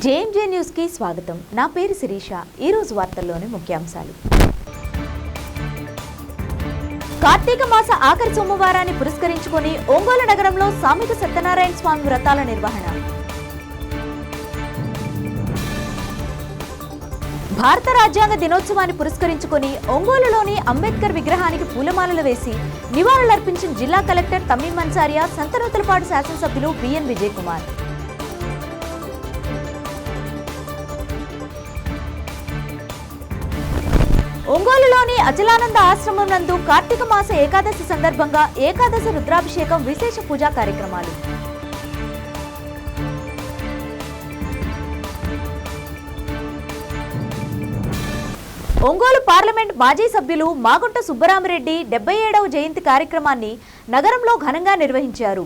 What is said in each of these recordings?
JMJ news కి స్వాగతం. నా పేరు శిరీష. ఈ రోజు వార్తల్లోని ముఖ్యాంశాలు. కార్తీక మాస ఆఖరి సోమవారాన్ని పురస్కరించుకొని ఒంగోలు నగరంలో సామిక సత్యనారాయణ స్వామి వ్రతాల నిర్వహణ. భారత రాజ్యాంగ దినోత్సవాన్ని పురస్కరించుకొని ఒంగోలులోని అంబేద్కర్ విగ్రహానికి పూలమాలలు వేసి నివాళులర్పించిన జిల్లా కలెక్టర్ తమీం అన్సారియా, సంతనూతలపాడు శాసనసభ్యులు బిఎన్ విజయ్ కుమార్. ఒంగోలులోని అచలానంద ఆశ్రమం నందు కార్తీక మాస ఏకాదశి సందర్భంగా ఏకాదశి రుద్రాభిషేకం, విశేష పూజా కార్యక్రమాలు. ఒంగోలు పార్లమెంట్ మాజీ సభ్యులు మాగుంట సుబ్బరామిరెడ్డి 77వ జయంతి కార్యక్రమాన్ని నగరంలో ఘనంగా నిర్వహించారు.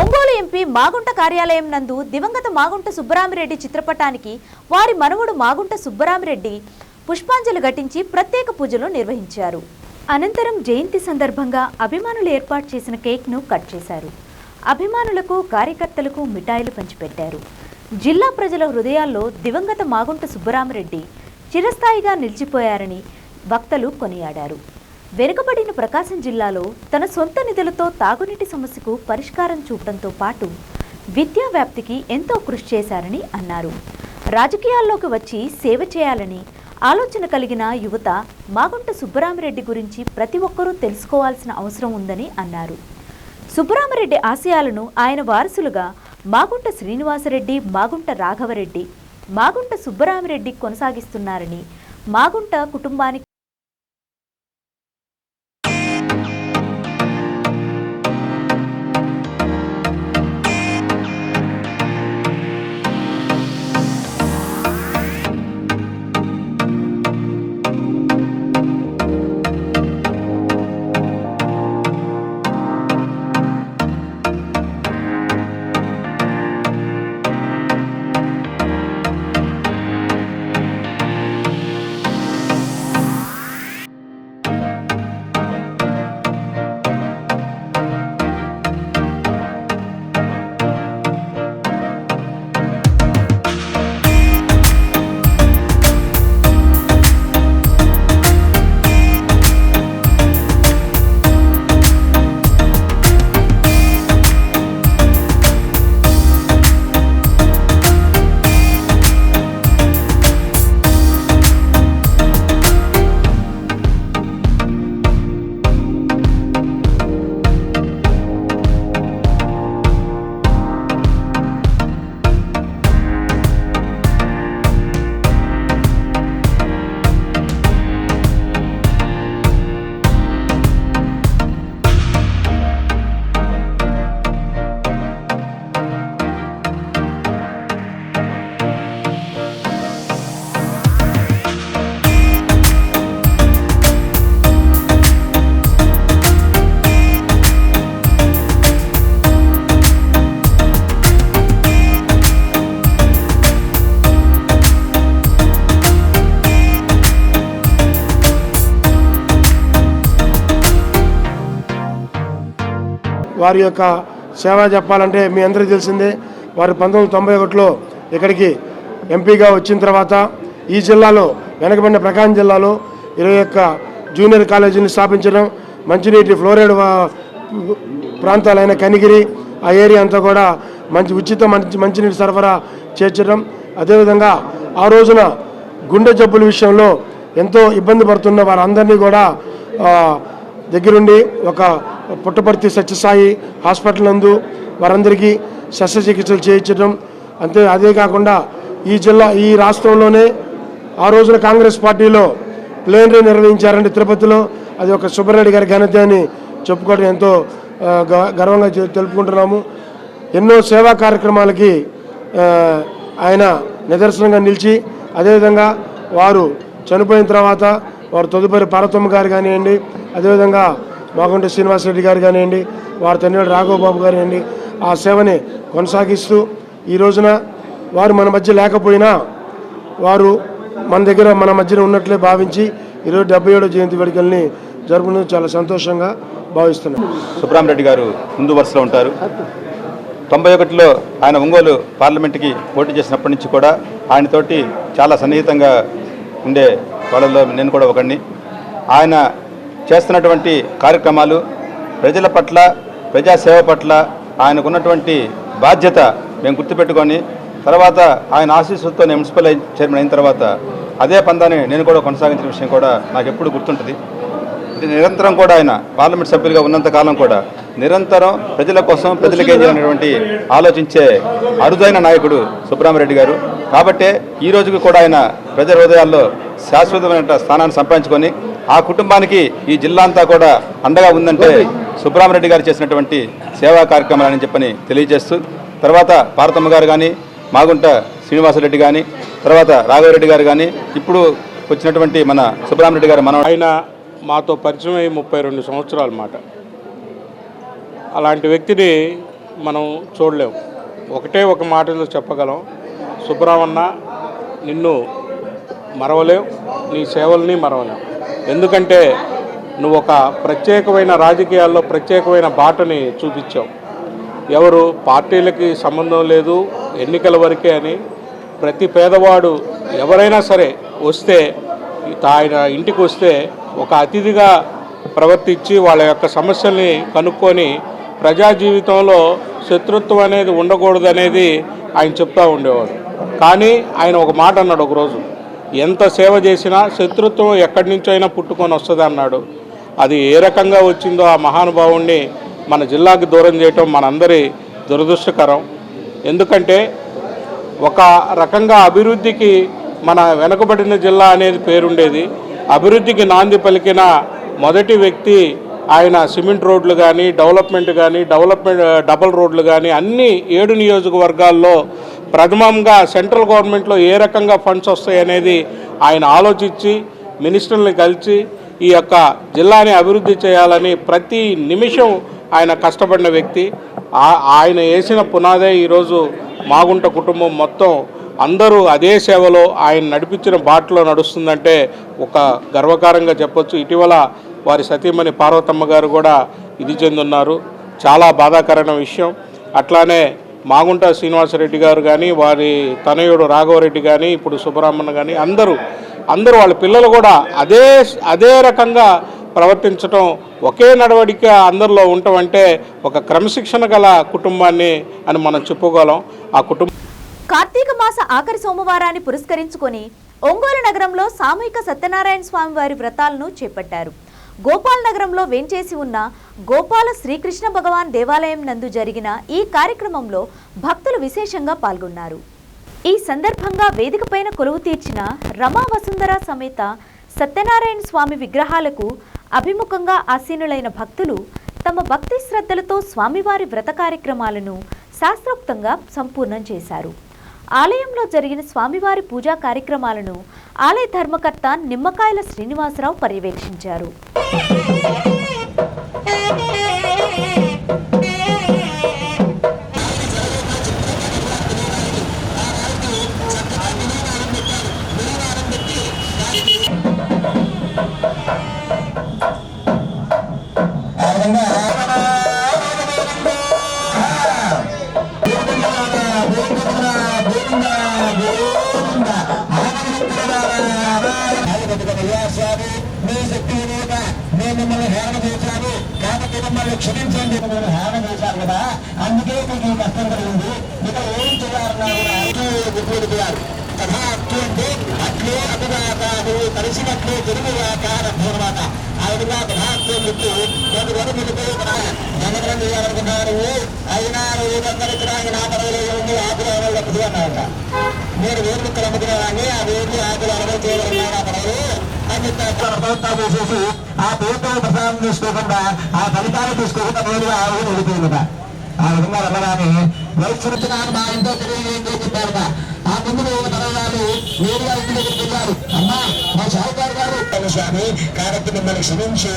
ఒంగోలు ఎంపీ మాగుంట కార్యాలయం నందు దివంగత మాగుంట సుబ్బరామిరెడ్డి చిత్రపటానికి వారి మనవడు మాగుంట సుబ్బరామిరెడ్డి పుష్పాంజలి ఘటించి ప్రత్యేక పూజలు నిర్వహించారు. అనంతరం జయంతి సందర్భంగా అభిమానులు ఏర్పాటు చేసిన కేక్ను కట్ చేశారు. అభిమానులకు, కార్యకర్తలకు మిఠాయిలు పంచిపెట్టారు. జిల్లా ప్రజల హృదయాల్లో దివంగత మాగుంట సుబ్బరామిరెడ్డి చిరస్థాయిగా నిలిచిపోయారని వక్తలు కొనియాడారు. వెనుకబడిన ప్రకాశం జిల్లాలో తన సొంత నిధులతో తాగునీటి సమస్యకు పరిష్కారం చూపడంతో పాటు విద్యా వ్యాప్తికి ఎంతో కృషి చేశారని అన్నారు. రాజకీయాల్లోకి వచ్చి సేవ చేయాలని ఆలోచన కలిగిన యువత మాగుంట సుబ్బరామిరెడ్డి గురించి ప్రతి ఒక్కరూ తెలుసుకోవాల్సిన అవసరం ఉందని అన్నారు. సుబ్బరామిరెడ్డి ఆశయాలను ఆయన వారసులుగా మాగుంట శ్రీనివాసరెడ్డి, మాగుంట రాఘవరెడ్డి, మాగుంట సుబ్బరామిరెడ్డి కొనసాగిస్తున్నారని, మాగుంట కుటుంబానికి వారి యొక్క సేవ చెప్పాలంటే మీ అందరికీ తెలిసిందే. వారు 1991లో ఇక్కడికి ఎంపీగా వచ్చిన తర్వాత ఈ జిల్లాలో, వెనకబడిన ప్రకాశం జిల్లాలో 21 జూనియర్ కాలేజీని స్థాపించడం, మంచినీటి ఫ్లోరైడ్ ప్రాంతాలైన కనిగిరి ఆ ఏరియా అంతా కూడా ఉచిత మంచినీటి సరఫరా చేర్చడం. అదేవిధంగా ఆ రోజున గుండె జబ్బుల విషయంలో ఎంతో ఇబ్బంది పడుతున్న వారందరినీ కూడా దగ్గరుండి ఒక పుట్టపర్తి సత్యసాయి హాస్పిటల్ నందు వారందరికీ శస్త్రచికిత్సలు చేయించడం. అదే కాకుండా ఈ రాష్ట్రంలోనే ఆ రోజున కాంగ్రెస్ పార్టీలో ప్లేనరీ నిర్వహించారంటే తిరుపతిలో. అది ఒక సుబ్బరారెడ్డి గారి ఘనత అని చెప్పుకోవడం ఎంతో గర్వంగా తెలుపుకుంటున్నాము. ఎన్నో సేవా కార్యక్రమాలకి ఆయన నిదర్శనంగా నిలిచి, అదేవిధంగా వారు చనిపోయిన తర్వాత వారు తదుపరి పార్వతమ్మ గారు కానివ్వండి, అదేవిధంగా మాగుంట శ్రీనివాసరెడ్డి గారు కానివ్వండి, వారి తండ్రి రాఘవబాబు గారివ్వండి, ఆ సేవని కొనసాగిస్తూ ఈ రోజున వారు మన మధ్య లేకపోయినా వారు మన మధ్యన ఉన్నట్లే భావించి ఈరోజు 77వ జయంతి వేడుకల్ని జరుపుకునేందుకు చాలా సంతోషంగా భావిస్తున్నాం. సుబ్బరామిరెడ్డి గారు ముందు వరుసలో ఉంటారు. 91లో ఆయన ఒంగోలు పార్లమెంట్కి పోటీ చేసినప్పటి నుంచి కూడా ఆయనతోటి చాలా సన్నిహితంగా ఉండే వాళ్ళలో నేను కూడా ఒకడిని. ఆయన చేస్తున్నటువంటి కార్యక్రమాలు ప్రజల పట్ల, ప్రజాసేవ పట్ల ఆయనకున్నటువంటి బాధ్యత మేము గుర్తుపెట్టుకొని తర్వాత ఆయన ఆశీస్సులతో నేను మున్సిపల్ చైర్మన్ అయిన తర్వాత అదే పందాన్ని నేను కూడా కొనసాగించిన విషయం కూడా నాకు ఎప్పుడు గుర్తుంటుంది. నిరంతరం కూడా ఆయన పార్లమెంట్ సభ్యులుగా ఉన్నంతకాలం కూడా నిరంతరం ప్రజల కోసం, ప్రజలకేం చేయాలనేటువంటి ఆలోచించే అరుదైన నాయకుడు సుబ్బరామిరెడ్డి గారు. కాబట్టే ఈ రోజుకి కూడా ఆయన ప్రజల హృదయాల్లో శాశ్వతమైన స్థానాన్ని సంపాదించుకొని ఆ కుటుంబానికి ఈ జిల్లా అంతా కూడా అండగా ఉందంటే సుబ్బరామిరెడ్డి గారు చేసినటువంటి సేవా కార్యక్రమాలని చెప్పని తెలియజేస్తూ, తర్వాత పార్వతమ్మ గారు కానీ, మాగుంట శ్రీనివాసరెడ్డి కానీ, తర్వాత రాఘవరెడ్డి గారు కానీ, ఇప్పుడు వచ్చినటువంటి మన సుబ్బరామిరెడ్డి గారు ఆయన మాతో పరిచయం అయ్యి 32 సంవత్సరాల మాట. అలాంటి వ్యక్తిని మనం చూడలేము. ఒకటే ఒక మాటలో చెప్పగలం, సుబ్బరామన్న నిన్ను మరవలేవు, నీ సేవల్ని మరవలేవు. ఎందుకంటే నువ్వు ఒక ప్రత్యేకమైన రాజకీయాల్లో ప్రత్యేకమైన బాటని చూపించావు. ఎవరు పార్టీలకి సంబంధం లేదు, ఎన్నికల వరకే అని ప్రతి పేదవాడు ఎవరైనా సరే వస్తే, ఆయన ఇంటికి వస్తే ఒక అతిథిగా ప్రవర్తించి వాళ్ళ యొక్క సమస్యల్ని కనుక్కొని ప్రజా జీవితంలో శత్రుత్వం అనేది ఉండకూడదు అనేది ఆయన చెప్తూ ఉండేవాడు. కానీ ఆయన ఒక మాట అన్నాడు ఒకరోజు, ఎంత సేవ చేసినా శత్రుత్వం ఎక్కడి నుంచో అయినా పుట్టుకొని వస్తుంది అన్నాడు. అది ఏ రకంగా వచ్చిందో ఆ మహానుభావుణ్ణి మన జిల్లాకి దూరం చేయటం మనందరి దురదృష్టకరం. ఎందుకంటే ఒక రకంగా అభివృద్ధికి మన వెనుకబడిన జిల్లా అనేది పేరుండేది. అభివృద్ధికి నాంది పలికిన మొదటి వ్యక్తి ఆయన. సిమెంట్ రోడ్లు కానీ, డబుల్ రోడ్లు కానీ అన్ని 7 నియోజకవర్గాల్లో ప్రథమంగా సెంట్రల్ గవర్నమెంట్లో ఏ రకంగా ఫండ్స్ వస్తాయనేది ఆయన ఆలోచించి మినిస్టర్ని కలిసి ఈ యొక్క జిల్లాని అభివృద్ధి చేయాలని ప్రతి నిమిషం ఆయన కష్టపడిన వ్యక్తి. ఆయన వేసిన పునాదే ఈరోజు మాగుంట కుటుంబం మొత్తం అందరూ అదే సేవలో ఆయన నడిపించిన బాటలో నడుస్తుందంటే ఒక గర్వకారంగా చెప్పొచ్చు. ఇటీవల వారి సతీమణి పార్వతమ్మ గారు కూడా ఇది చెందున్నారు. చాలా బాధాకరమైన విషయం. అట్లానే మాగుంట శ్రీనివాసరెడ్డి గారు కానీ, వారి తనయుడు రాఘవరెడ్డి కానీ, ఇప్పుడు సుబ్బరామన్న కానీ అందరూ వాళ్ళ పిల్లలు కూడా అదే రకంగా ప్రవర్తించటం, ఒకే నడవడిక అందరిలో ఉండటం అంటే ఒక క్రమశిక్షణ గల కుటుంబాన్ని అని మనం చెప్పుకోగలం. ఆ కుటుంబం కార్తీక మాస ఆఖరి సోమవారాన్ని పురస్కరించుకొని ఒంగోలు నగరంలో సామూహిక సత్యనారాయణ స్వామి వారి వ్రతాలను చేపట్టారు. గోపాల్ నగరంలో వేంచేసి ఉన్న గోపాల శ్రీకృష్ణ భగవాన్ దేవాలయం నందు జరిగిన ఈ కార్యక్రమంలో భక్తులు విశేషంగా పాల్గొన్నారు. ఈ సందర్భంగా వేదికపైన కొలువు తీర్చిన రమా వసుంధర సమేత సత్యనారాయణ స్వామి విగ్రహాలకు అభిముఖంగా ఆసీనులైన భక్తులు తమ భక్తి శ్రద్ధలతో స్వామివారి వ్రత కార్యక్రమాలను శాస్త్రోక్తంగా సంపూర్ణం చేశారు. ఆలయంలో జరిగిన స్వామివారి పూజా కార్యక్రమాలను ఆలయ ధర్మకర్త నిమ్మకాయల శ్రీనివాసరావు పర్యవేక్షించారు. మిమ్మల్ని హేళన చేశారు కాబట్టి మిమ్మల్ని క్షమించండి, మిమ్మల్ని హేళన చేశారు కదా, అందుకే మీకు ఈ కష్టం కలిగింది. ఇక ఏం చేయాలన్నారు కథ అట్లంటే అట్లే అటుగాకాదు కలిసినట్లే తెలుగుగాకారమాట. ఆ విధంగా కథాత్వం చెప్పి కొన్ని వరమిడితే జనగరం చేయాలనుకున్నారు. అయినా ఊరందరికీ నా పదవిలో ఉండి ఆకులు అమలు అన్నారట. నేను వేరు ముక్కలు అమ్ముకునేవాడిని, ఆ వేరు ఆకులు అమలు చేయగలిగిన ఆ పదవులు అని చెప్పి చేసేసి ఆ పేరుతో ప్రసాదం తీసుకోకుండా ఆ ఫలితాలు తీసుకోకుండా నేరుగా ఆ ఊరు వెళ్ళిపోయిందట. ఆ విధంగా వెళ్ళగానే వైశ్వరుతున్నాను మా ఇంట్లో తెలియజేయండి చెప్పారట. ఆ ముందు తరగారు నేరుగా ఇంటి దగ్గరికి వెళ్ళారు. అమ్మా మా షావుకారు గారు స్వామి కాబట్టి మిమ్మల్ని క్షమించి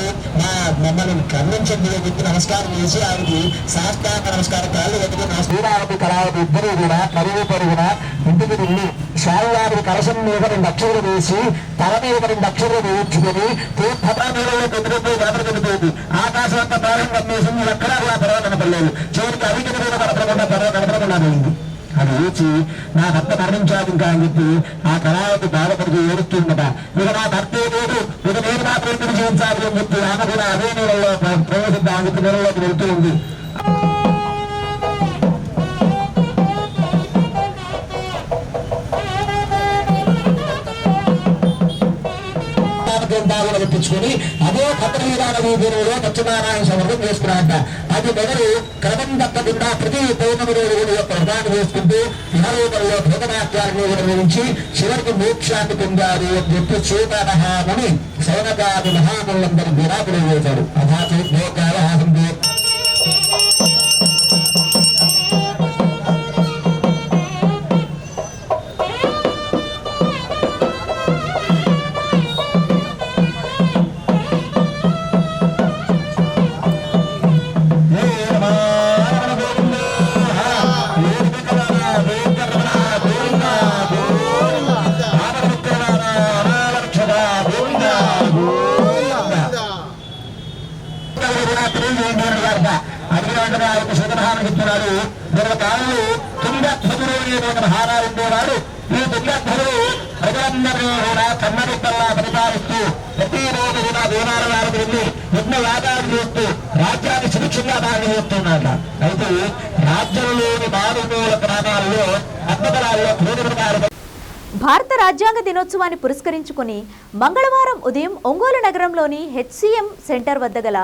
మమ్మల్ని కరుణించండి చెప్పి నమస్కారం చేసి ఆవికి శాస్త్రాక నమస్కారం కాళ్ళు పెట్టుకుని శ్రీరావతి కళావతి ఇద్దరు కూడా కరువు పరుగున ఇంటికి వెళ్ళి స్వామివారి కలశం మీద 2 అక్షరాలు వేసి తల మీద 2 అక్షరాలు వేయించుకొని తీర్థాలలో పెట్టుకుపోయి జాతర చనిపోయింది. ఆకాశం అంతా ప్రారంభం వేసింది, ఎక్కడా కూడా పర్వాలని పడలేదు. చివరికి అవిటి మీద కనపడకుండా కనపడకుండా పోయింది. అది చూసి నా భర్త మరణించాడు ఇంకా అని చెప్పి ఆ కళావతి బాధపడుతూ ఏడుస్తుందట. ఇక నా భర్తే లేదు, ఇక నేను మాత్రం ఎందుకు చేయించాలి అని చెప్పి ఆమె కూడా అదే నీళ్ళలో ప్రవేశిద్దామని చెప్పి నీళ్ళలోకి వెళ్తూ ఉంది. తెప్పించుకొని అదే కట్టలీరాల వీధిలో సత్యనారాయణ సమర్థం చేసుకున్నాడ. అది మొదలు క్రమం తప్పకుండా ప్రతి పౌర్ణమి రోజు యొక్క ప్రధానం చేసుకుంటూ ఇహలోకంలో భోగనాట్యాలను నిర్వహించి చివరికి మోక్షాన్ని పొందారు అని చెప్పి సూతమహాముని సౌనకాది మహాములందరూ విరాకులు వేశారు. అథాతు లోకాల హాసందే చెప్తున్నాడు. కాళ్ళు తుంగధ్వజుడు హారాలు ఉండేవాడు. ఈ తుంగధ్వజుడు ప్రజలందరినీ కూడా కన్నడికల్లా పరిపాలిస్తూ ప్రతిరోజు కూడా దేవాల వారికి వెళ్ళి ఎన్నో వ్యాపారం చేస్తూ రాజ్యాన్ని సుభిక్షంగా బాగా చేస్తున్నాడు. అయితే రాజ్యంలోని మారుమూల గ్రామాల్లో అద్భుతాల్లో క్రోధ భారత రాజ్యాంగ దినోత్సవాన్ని పురస్కరించుకుని మంగళవారం ఉదయం ఒంగోలు నగరంలోని హెచ్సిఎం సెంటర్ వద్ద గల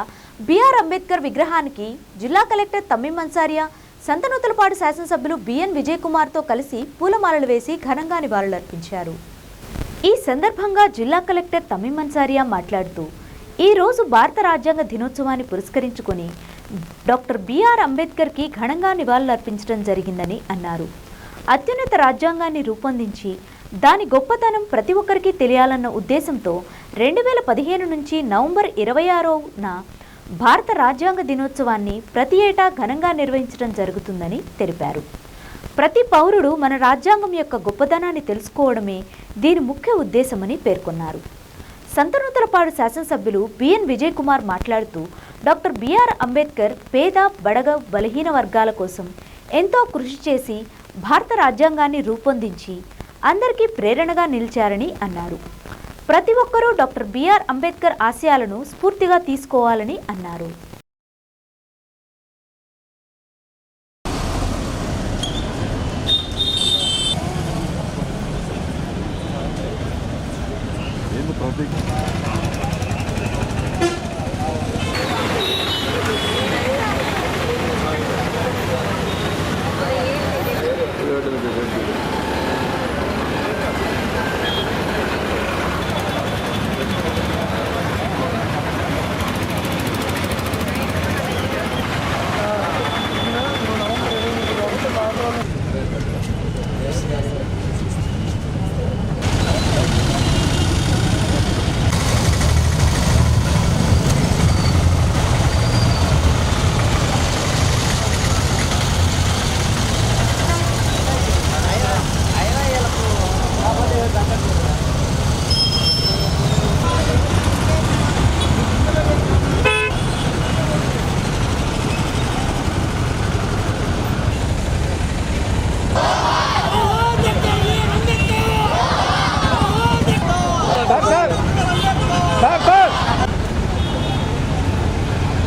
బిఆర్ అంబేద్కర్ విగ్రహానికి జిల్లా కలెక్టర్ తమ్మీం అన్సారియా, సంతనూతలపాడు శాసనసభ్యులు బిఎన్ విజయ్ కుమార్తో కలిసి పూలమాలలు వేసి ఘనంగా నివాళులర్పించారు. ఈ సందర్భంగా జిల్లా కలెక్టర్ తమ్మీం అన్సారియా మాట్లాడుతూ, ఈరోజు భారత రాజ్యాంగ దినోత్సవాన్ని పురస్కరించుకుని డాక్టర్ బిఆర్ అంబేద్కర్కి ఘనంగా నివాళులర్పించడం జరిగిందని అన్నారు. అత్యున్నత రాజ్యాంగాన్ని రూపొందించి దాని గొప్పతనం ప్రతి ఒక్కరికి తెలియాలన్న ఉద్దేశంతో 2015 నుంచి నవంబర్ 26న భారత రాజ్యాంగ దినోత్సవాన్ని ప్రతి ఏటా ఘనంగా నిర్వహించడం జరుగుతుందని తెలిపారు. ప్రతి పౌరుడు మన రాజ్యాంగం యొక్క గొప్పదనాన్ని తెలుసుకోవడమే దీని ముఖ్య ఉద్దేశమని పేర్కొన్నారు. సంతనూతలపాడు శాసనసభ్యులు బిఎన్ విజయ్ కుమార్ మాట్లాడుతూ, డాక్టర్ బిఆర్ అంబేద్కర్ పేద, బడగ, బలహీన వర్గాల కోసం ఎంతో కృషి చేసి భారత రాజ్యాంగాన్ని రూపొందించి అందరికీ ప్రేరణగా నిలిచారని అన్నారు. ప్రతి ఒక్కరూ డాక్టర్ బిఆర్ అంబేద్కర్ ఆశయాలను స్ఫూర్తిగా తీసుకోవాలని అన్నారు.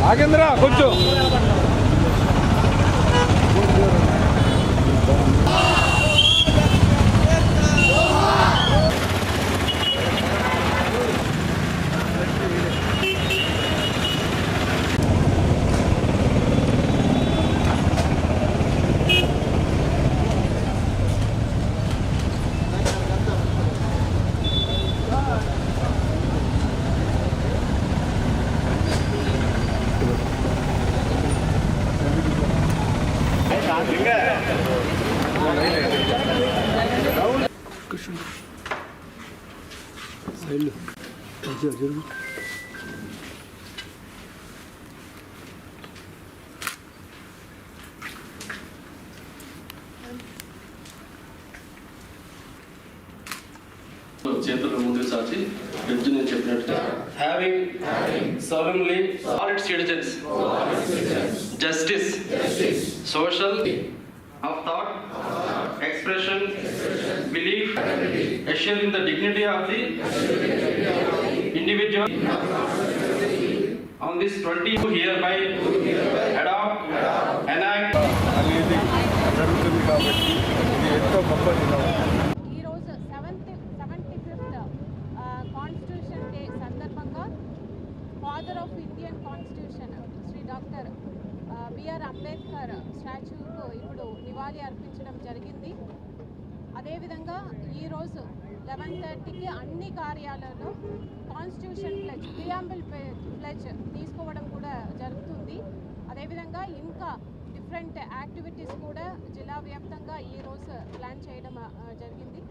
నాగేంద్ర కొంచెం చేతులు ముందుకు సాచి జడ్జి నేను చెప్పినట్టుగా having solemnly all its citizens justice social of thought expression belief assuring the dignity of the individual on this 22 hereby adopt enact అనేది జరుగుతుంది కాబట్టి ఇది ఎంతో గొప్ప దినం. ఈరోజు 75th కాన్స్టిట్యూషన్ డే సందర్భంగా father of Indian constitution Shri doctor B R Ambedkar స్టాచ్యూకు ఇప్పుడు నివాళి అర్పించడం జరిగింది. అదేవిధంగా ఈరోజు 11:30కి అన్ని కార్యాలయాల్లో కాన్స్టిట్యూషన్ ప్లెజ్ ప్రియాంబుల్ ప్లెజ్ తీసుకోవడం కూడా జరుగుతుంది. అదేవిధంగా ఇంకా డిఫరెంట్ యాక్టివిటీస్ కూడా జిల్లా వ్యాప్తంగా ఈరోజు ప్లాన్ చేయడం జరిగింది.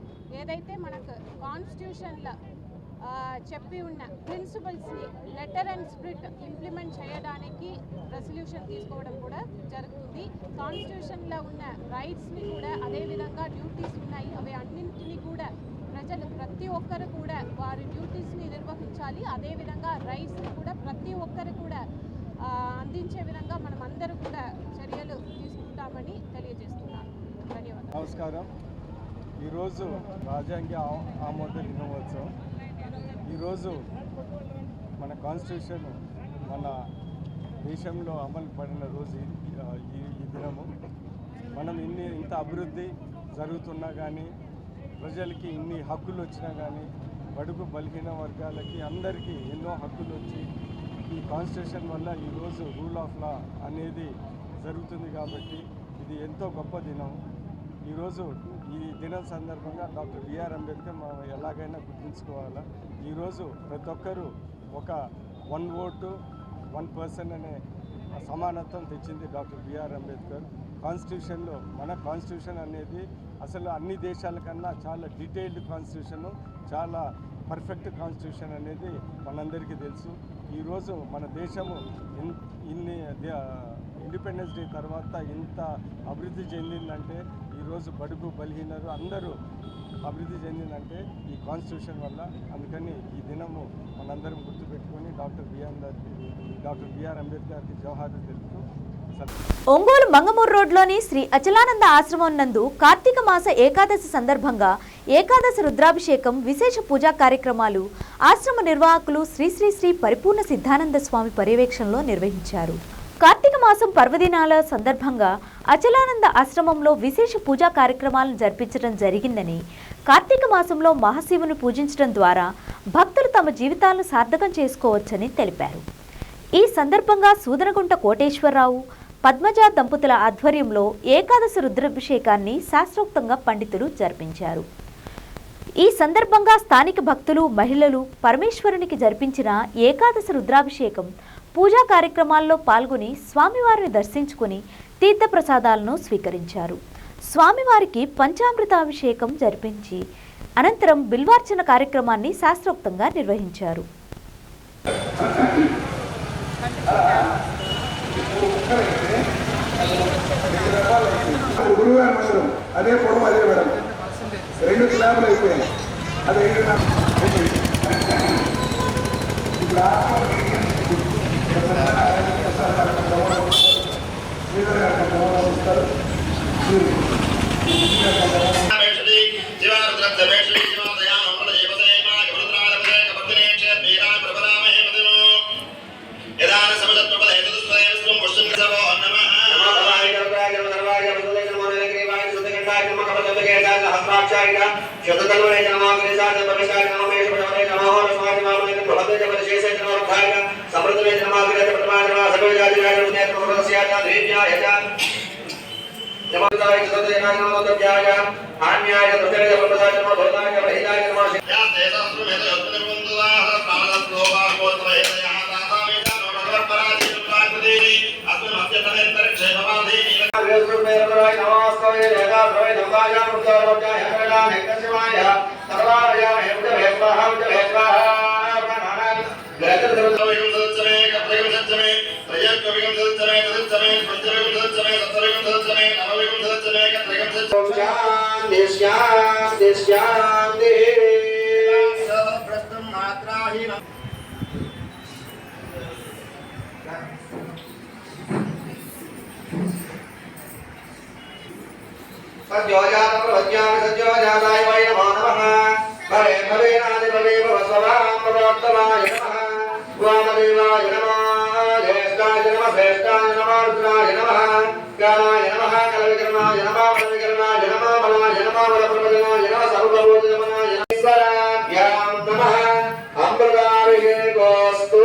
ఏదైతే మనకు కాన్స్టిట్యూషన్లో చెప్పి ఉన్న ప్రిన్సిపల్స్ని లెటర్ అండ్ స్ప్రిట్ ఇంప్లిమెంట్ చేయడానికి రెసల్యూషన్ తీసుకోవడం కూడా జరుగుతుంది. కాన్స్టిట్యూషన్లో ఉన్న రైట్స్ని కూడా అదేవిధంగా డ్యూటీస్ ఉన్నాయి, అవి అన్నింటినీ కూడా ప్రజలు ప్రతి ఒక్కరు కూడా వారి డ్యూటీస్ని నిర్వహించాలి. అదేవిధంగా రైట్స్ని కూడా ప్రతి ఒక్కరు కూడా అందించే విధంగా మనం అందరూ కూడా చర్యలు తీసుకుంటామని తెలియజేస్తున్నాను. ధన్యవాదాలు. నమస్కారం. ఈరోజు రాజ్యాంగ ఆమోద దినోత్సవం. ఈరోజు మన కాన్స్టిట్యూషన్ మన దేశంలో అమలు పడిన రోజు ఈ దినము. మనం ఇంత అభివృద్ధి జరుగుతున్నా కానీ, ప్రజలకి ఇన్ని హక్కులు వచ్చినా కానీ, బడుగు బలహీన వర్గాలకి అందరికీ ఎన్నో హక్కులు వచ్చి ఈ కాన్స్టిట్యూషన్ వల్ల ఈరోజు రూల్ ఆఫ్ లా అనేది జరుగుతుంది. కాబట్టి ఇది ఎంతో గొప్ప దినం. ఈరోజు ఈ దినం సందర్భంగా డాక్టర్ బిఆర్ అంబేద్కర్ మనం ఎలాగైనా గుర్తుంచుకోవాలా. ఈరోజు ప్రతి ఒక్కరూ ఒక 1 vote 1 person అనే సమానత్వం తెచ్చింది డాక్టర్ బిఆర్ అంబేద్కర్. కాన్స్టిట్యూషన్లో మన కాన్స్టిట్యూషన్ అనేది అసలు అన్ని దేశాల కన్నా చాలా డీటెయిల్డ్ కాన్స్టిట్యూషను, చాలా పర్ఫెక్ట్ కాన్స్టిట్యూషన్ అనేది మనందరికీ తెలుసు. ఈరోజు మన దేశము ఇన్ని ఇండిపెండెన్స్ డే తర్వాత ఇంత అభివృద్ధి చెందిందంటే, ఈరోజు బడుగు బలహీనరు అందరూ అభివృద్ధి చెందిందంటే ఈ కాన్స్టిట్యూషన్ వల్ల. అందుకని ఈ దినము మనందరం గుర్తుపెట్టుకొని డాక్టర్ బిఆర్ అంబేద్కర్కి జవహర్లు తెలుపుతూ. ఒంగోలు మంగమూరు రోడ్లోని శ్రీ అచలానంద ఆశ్రమం నందు కార్తీక మాస ఏకాదశి సందర్భంగా ఏకాదశి రుద్రాభిషేకం, విశేష పూజా కార్యక్రమాలు ఆశ్రమ నిర్వాహకులు శ్రీ శ్రీ శ్రీ పరిపూర్ణ సిద్ధానంద స్వామి పర్యవేక్షణలో నిర్వహించారు. కార్తీక మాసం పర్వదినాల సందర్భంగా అచలానంద ఆశ్రమంలో విశేష పూజా కార్యక్రమాలను జరిపించడం జరిగిందని, కార్తీక మాసంలో మహాశివుని పూజించడం ద్వారా భక్తులు తమ జీవితాలను సార్థకం చేసుకోవచ్చని తెలిపారు. ఈ సందర్భంగా సూదనగుంట కోటేశ్వరరావు, పద్మజ దంపతుల ఆధ్వర్యంలో ఏకాదశి రుద్రాభిషేకాన్ని శాస్త్రోక్తంగా పండితులు జరిపించారు. ఈ సందర్భంగా స్థానిక భక్తులు, మహిళలు పరమేశ్వరునికి జరిపించిన ఏకాదశి రుద్రాభిషేకం పూజా కార్యక్రమాల్లో పాల్గొని స్వామివారిని దర్శించుకుని తీర్థప్రసాదాలను స్వీకరించారు. స్వామివారికి పంచామృతాభిషేకం జరిపించి అనంతరం బిల్వార్చన కార్యక్రమాన్ని శాస్త్రోక్తంగా నిర్వహించారు. గురువారం మందిరం అదే పొడవు అదే మేడం 2 కిలోమీటర్లు అయిపోయాయి. అది శాంతి శాంతి శాంతి वामदेवाय नमः ज्येष्ठाय नमः श्रेष्ठाय नमः रुद्राय नमः कालाय नमः कलविकरणाय नमः बलविकरणाय नमः बलाय नमः बलप्रभजनाय नमः सर्वभूतजननाय नमः ईश्वराभ्यां नमः अमृताभिषेकोऽस्तु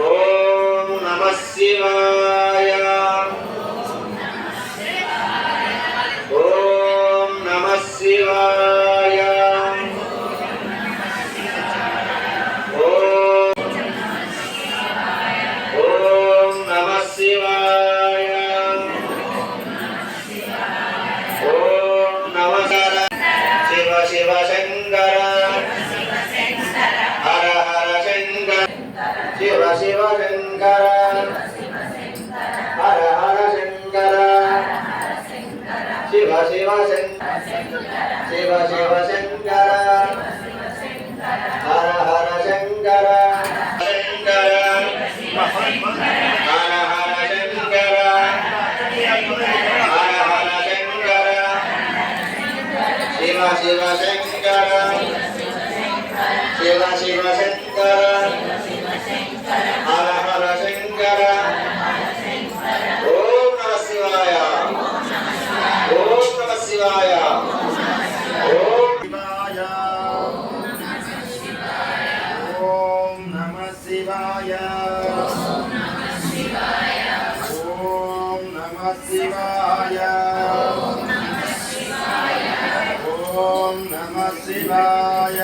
ओम नमः शिवाय ओम नमः शिवाय ओम नमः शिवाय ओम नमः शिव शिव शंकर हर हर शंकर शिव शिव शंकर हर हर शंकर शिव शिव शंकर शिव शिव शंकर हर हर शंकर शंकर हर हर शंकर हर हर शंकर शिव शिव शंकर शिव शिव शंकर हर हर शंकर ओम नमः शिवाय ओम नमः शिवाय ओम शिवाय ओम नमः शिवाय ओम नमः शिवाय ओम नमः शिवाय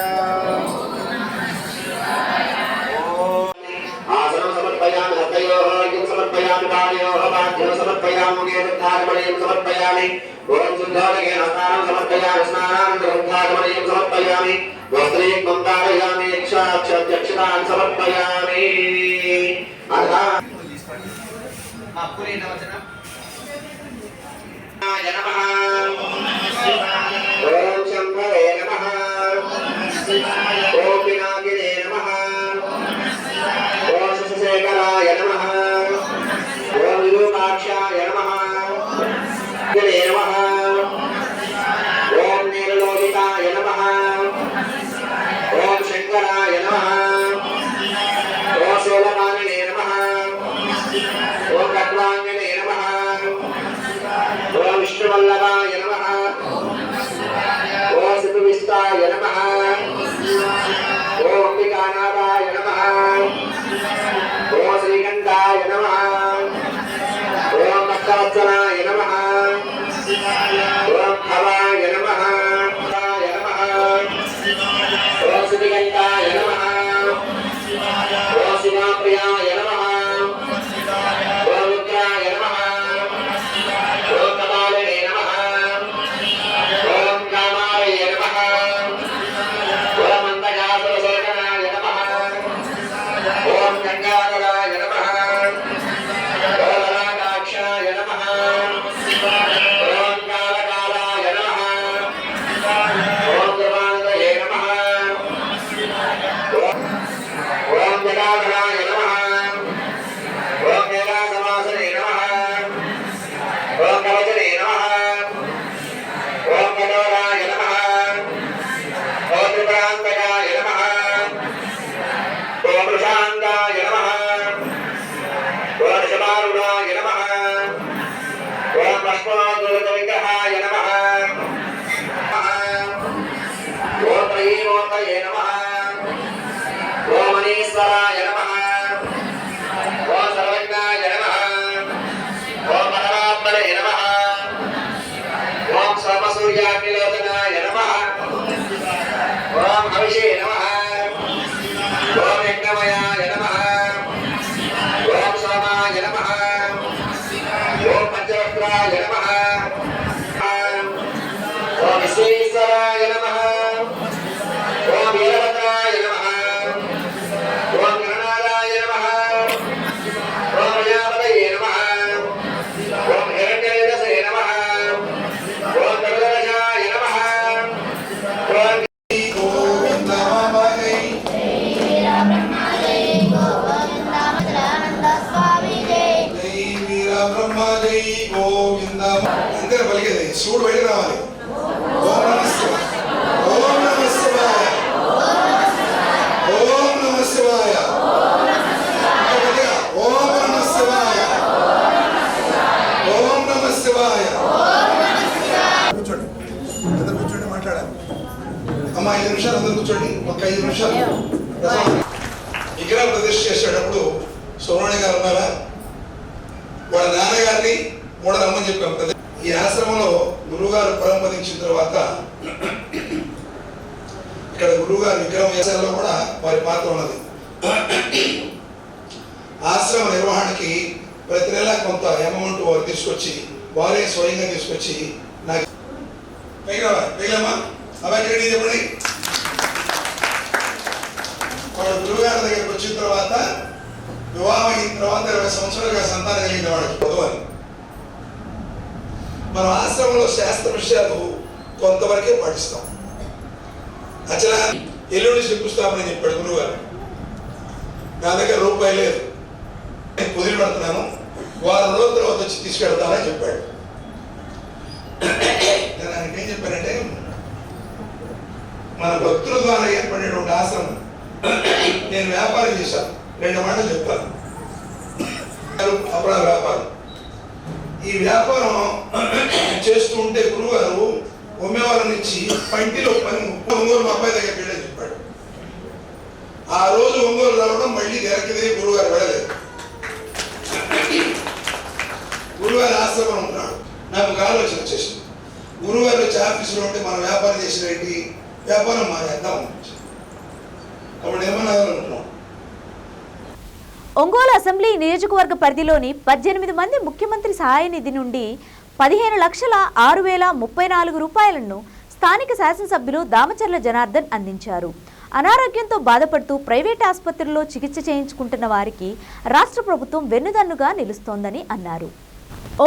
आसनं समर्पयामि हस्तयोः अर्घ्यं समर्पयामि पाणयोः पाद्यं समर्पयामि मुखे शुद्धागमनीयं समर्पयामि ओम शुद्धोदकेन स्नानं समर्पयामि स्नानानन्तरं शुद्धागमनीयं समर्पयामि वस्त्रयुग्मं धारयामि यक्षाक्षरक्षतां समर्पयामि अधा पूरेण वचनं नमः ओम शंभवे नमः ओम पिनाकिने नमः ओम शशेखराय नमः ओम विरूपाक्षाय नमः नमः ओम नीललोहिताय नमः ओम शंकराय नमः ओम शूलपाणिने नमः ओम खड्वांगने नमः ओम विष्णुवल्लभाय नमः ओम सिद्धविष्टाय नमः ओम अंबिकानाथाय नमः ओम श्रीकंठाय नमः ओम भक्तवत्सलाय नमः ओम भवाय नमः ओम श्रीकंठाय नमः ओम शिवाप्रियाय नमः ओम रुद्राय नमः ओम कपालिने नमः ओम कामाय नमः ओम अंधकासुरशेखराय नमः ओम गंगाधराय नमः ओम ललाटाक्षाय नमः ओम कालकालाय नमः ओम कृपानन्दये नमः ओम जटाधराय नमः ओम कैलासवासने नमः ओम कवचने नमः ओम कठोराय नमः ओम त्रिपुरान्तकाय नमः ओम वृषाङ्गाय नमः ओम ऋषभारूढाय नमः ओम भस्मासुरविग्रहाय नमः ओम त्रयीमूर्तये नमः ओम मनीश्वराय नमः ओम सर्वज्ञाय नमः ओम परमात्मने नमः ओम सोमसूर्याग्निलोचनाय नमः ओम हविषे नमः వెళ్ళి రావాలి. ఓం నమః శివాయ, ఓం నమః శివాయ, ఓం నమః శివాయ, ఓం నమః శివాయ, ఓం నమః శివాయ. కూర్చోండి, అందరూ కూర్చోండి, మాట్లాడాలి. అమ్మ 5 నిమిషాలు అందరూ కూర్చోండి, ఒక 5 నిమిషాలు. విగ్రహ ప్రతిష్ఠ చేసేటప్పుడు సోమవాణి గారు ఉన్నారా? వాళ్ళ నాన్నగారిని కూడా రమ్మని చెప్పాం. ఈ ఆశ్రమంలో గురువుగారు పరంపదించిన తర్వాత ఇక్కడ గురువుగారి విగ్రహం వేసేలో కూడా వారి పాత్ర ఉన్నది. ఆశ్రమ నిర్వహణకి ప్రతి నెల కొంత అమౌంట్ వారు తీసుకొచ్చి వారే స్వయంగా తీసుకొచ్చి నాకు పైలమ్మా అవి చెప్పండి. వాడు గురువుగారి దగ్గరికి వచ్చిన తర్వాత వివాహం అయిన తర్వాత 20 సంవత్సరాలుగా సంతానం కలిగిన వాడు చదువుని. మనం ఆశ్రమంలో శాస్త్ర విషయాలు కొంతవరకే పాటిస్తాం. అచలా ఎల్లుండి శంకుస్థాపన చెప్పాడు గురువుగారు. నా దగ్గర రూపాయి లేదు, నేను కుదిరి పడుతున్నాను, వారం రోజుల తర్వాత వచ్చి తీసుకెళ్తానని చెప్పాడు. నేను ఆయనకి ఏం చెప్పానంటే, మన భక్తుల ద్వారా ఏర్పడినటువంటి ఆశ్రమం నేను వ్యాపారం చేశాను, 2 మాటలు చెప్తాను. అపరాధ వ్యాపారం. ఈ వ్యాపారం చేస్తూ ఉంటే గురువుగారు ఉమ్మేవారం నుంచి పంటిలో పని ఒంగోలు మా అబ్బాయి దగ్గరికి వెళ్ళని చెప్పాడు. ఆ రోజు ఒంగోలు రావడం మళ్ళీ వెనక్కి గురువుగారు వెళ్ళలేదు. గురువుగారు ఆశ్రమం ఉంటున్నాడు. నాకు ఒక ఆలోచన వచ్చేసింది, గురువుగారు వచ్చి ఆఫీసులో ఉంటే మనం వ్యాపారం చేసినట్టు వ్యాపారం మానేద్దాం. అప్పుడు ఏమన్నా అనుకున్నాం. ఒంగోలు అసెంబ్లీ నియోజకవర్గ పరిధిలోని 18 మంది ముఖ్యమంత్రి సహాయ నిధి నుండి 15,06,034 రూపాయలను స్థానిక శాసనసభ్యులు దామచర్ల జనార్దన్ అందించారు. అనారోగ్యంతో బాధపడుతూ ప్రైవేట్ ఆసుపత్రుల్లో చికిత్స చేయించుకుంటున్న వారికి రాష్ట్ర ప్రభుత్వం వెన్నుదన్నుగా నిలుస్తోందని అన్నారు.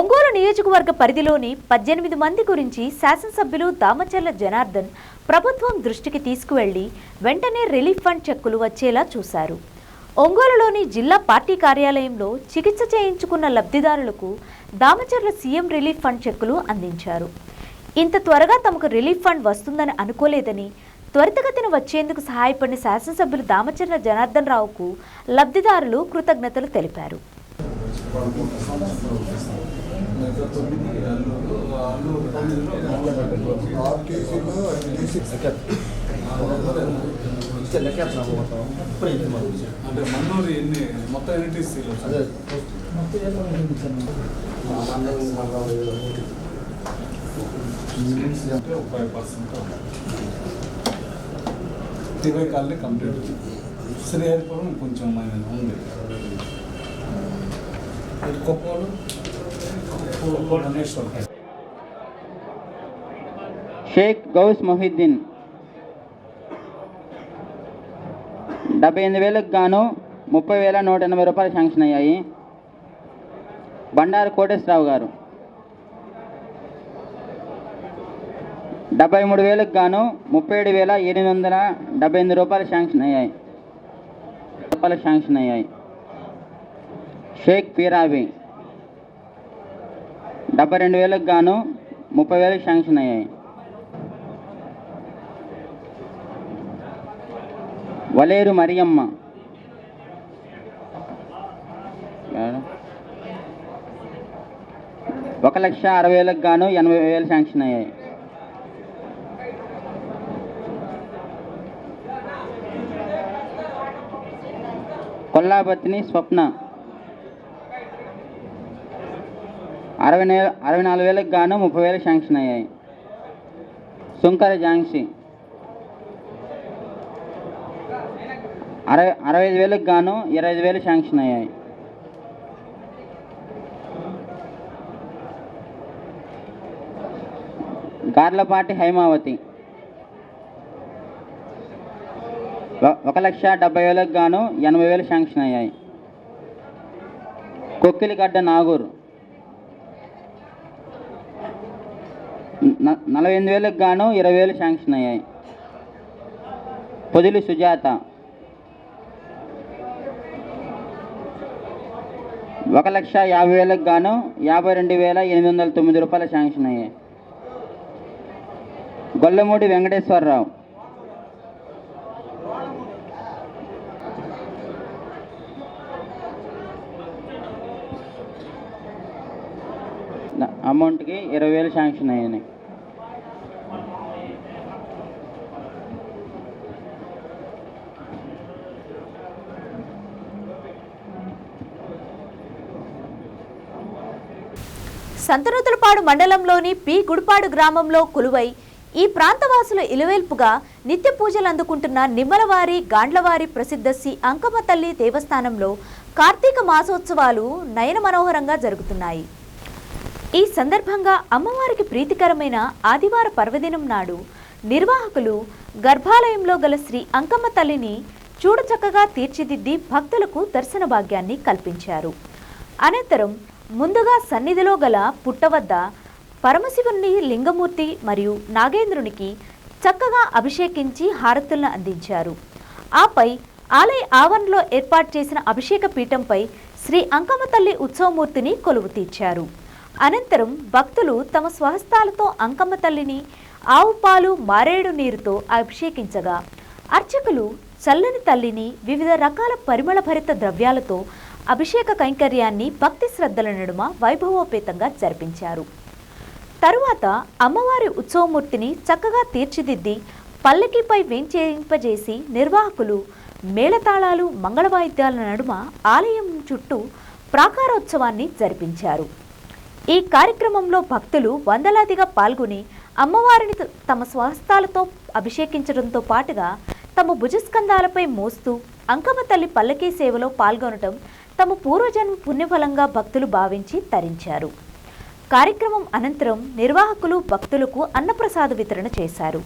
ఒంగోలు నియోజకవర్గ పరిధిలోని 18 మంది గురించి శాసనసభ్యులు దామచర్ల జనార్దన్ ప్రభుత్వం దృష్టికి తీసుకువెళ్లి వెంటనే రిలీఫ్ ఫండ్ చెక్కులు వచ్చేలా చూశారు. ఒంగోలులోని జిల్లా పార్టీ కార్యాలయంలో చికిత్స చేయించుకున్న లబ్ధిదారులకు దామచర్ల సీఎం రిలీఫ్ ఫండ్ చెక్కులు అందించారు. ఇంత త్వరగా తమకు రిలీఫ్ ఫండ్ వస్తుందని అనుకోలేదని, త్వరితగతిన వచ్చేందుకు సహాయపడిన శాసనసభ్యులు దామచర్ల జనార్దన్ రావుకు లబ్ధిదారులు కృతజ్ఞతలు తెలిపారు. అంటే మన్నూరు ఎన్ని మొత్తం ఎన్ని టీసీలు? అదే 5% 20 కాలనీ కంప్లీట్. శ్రీహరిపురం కొంచెం ఉంది. కొప్పోలు షేక్ గౌస్ మొహిద్దీన్ 78,000కు గాను 30,180 రూపాయలు శాంక్షన్ అయ్యాయి. బండారు కోటేశ్వరరావు గారు 73,000కు గాను 37,878 రూపాయలు శాంక్షన్ అయ్యాయి. షేక్ పీరాబి 72,000కు గాను 30,000 శాంక్షన్ అయ్యాయి. వలేరు మరియమ్మ 1,60,000కు గాను 80,000 శాంక్షన్ అయ్యాయి. కొల్లాపత్ని స్వప్న 64,000కు గాను 30,000 శాంక్షన్ అయ్యాయి. సుంకర ఝాన్సీ 65,000కు గాను 25,000 శాంక్షన్ అయ్యాయి. గార్లపాటి హైమావతి 1,70,000కు గాను 80,000 శాంక్షన్ అయ్యాయి. కొక్కిలిగడ్డ నాగూర్ 48,000కు గాను 20,000 శాంక్షన్ అయ్యాయి. పొదిలి సుజాత 1,50,000కు గాను 52,809 రూపాయలు శాంక్షన్ అయ్యాయి. గొల్లమూడి వెంకటేశ్వరరావు, అమౌంట్కి 20,000 శాంక్షన్ అయ్యాయి. సంతనూతలపాడు మండలంలోని పి గుడిపాడు గ్రామంలో కొలువై ఈ ప్రాంతవాసులు ఇలవేల్పుగా నిత్య పూజలు అందుకుంటున్న నిమ్మలవారి గాండ్లవారి ప్రసిద్ధ శ్రీ అంకమ్మ తల్లి దేవస్థానంలో కార్తీక మాసోత్సవాలు నయన మనోహరంగా జరుగుతున్నాయి. ఈ సందర్భంగా అమ్మవారికి ప్రీతికరమైన ఆదివార పర్వదినం నాడు నిర్వాహకులు గర్భాలయంలో గల శ్రీ అంకమ్మ తల్లిని చూడచక్కగా తీర్చిదిద్ది భక్తులకు దర్శన భాగ్యాన్ని కల్పించారు. అనంతరం ముందుగా సన్నిధిలో గల పుట్ట వద్ద పరమశివుని లింగమూర్తి మరియు నాగేంద్రునికి చక్కగా అభిషేకించి హారతులను అందించారు. ఆపై ఆలయ ఆవరణలో ఏర్పాటు చేసిన అభిషేక పీఠంపై శ్రీ అంకమ్మ తల్లి ఉత్సవమూర్తిని కొలువు తీర్చారు. అనంతరం భక్తులు తమ స్వహస్తాలతో అంకమ్మ తల్లిని ఆవు పాలు మారేడు నీరుతో అభిషేకించగా అర్చకులు చల్లని తల్లిని వివిధ రకాల పరిమళభరిత ద్రవ్యాలతో అభిషేక కైంకర్యాన్ని భక్తి శ్రద్ధల నడుమ వైభవోపేతంగా జరిపించారు. తరువాత అమ్మవారి ఉత్సవమూర్తిని చక్కగా తీర్చిదిద్ది పల్లకిపై వేంచేయింపజేసి నిర్వాహకులు మేళతాళాలు మంగళవాయిద్యాల నడుమ ఆలయం చుట్టూ ప్రాకారోత్సవాన్ని జరిపించారు. ఈ కార్యక్రమంలో భక్తులు వందలాదిగా పాల్గొని అమ్మవారిని తమ స్వహస్తాలతో అభిషేకించడంతో పాటుగా తమ భుజస్కంధాలపై మోస్తూ అంకమ్మ తల్లి పల్లకీ సేవలో పాల్గొనడం తమ పూర్వజన్మ పుణ్యఫలంగా భక్తులు భావించి తరించారు. కార్యక్రమం అనంతరం నిర్వాహకులు భక్తులకు అన్నప్రసాద వితరణ చేశారు.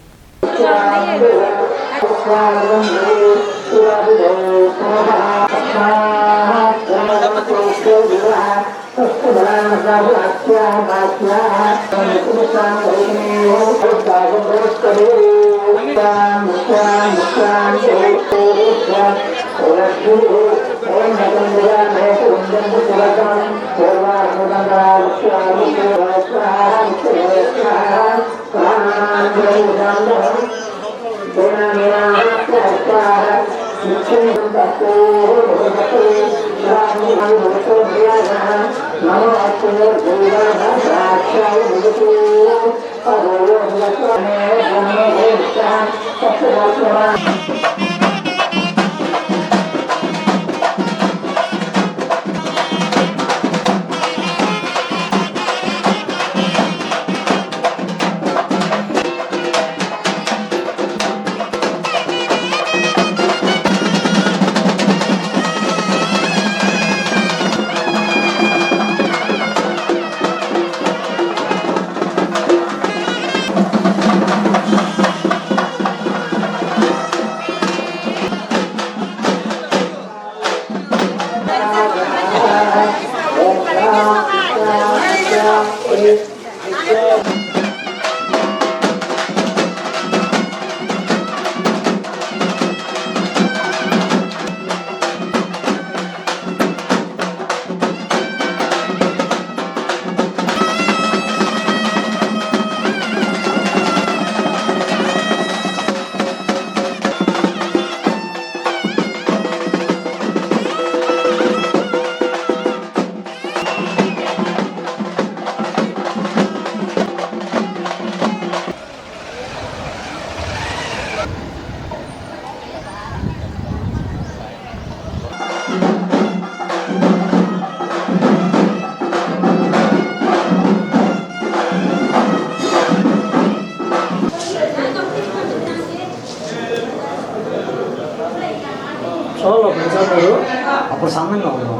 అప్పుడు సన్నంగా ఉన్నాం.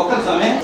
ఒక్క సమయం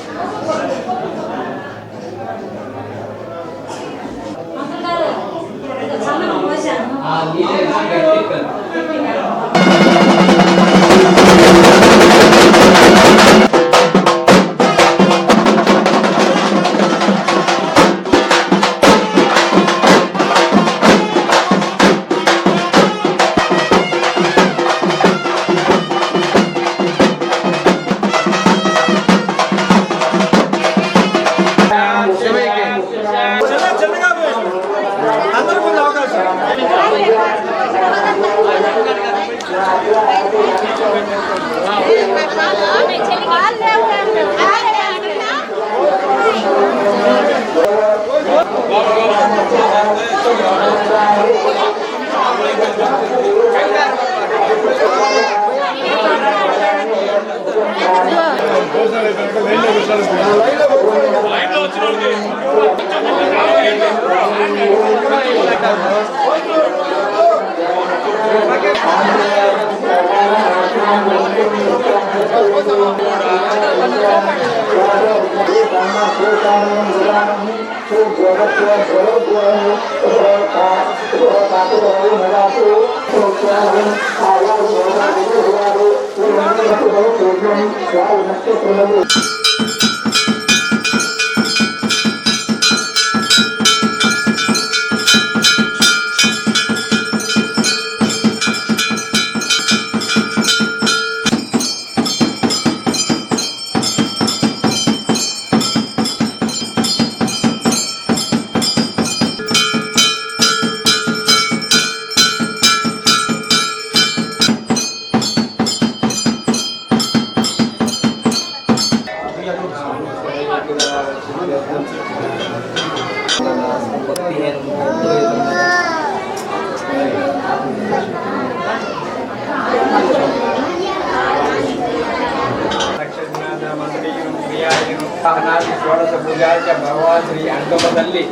భగవాన్ శ్రీ అంకమ్మ తల్లి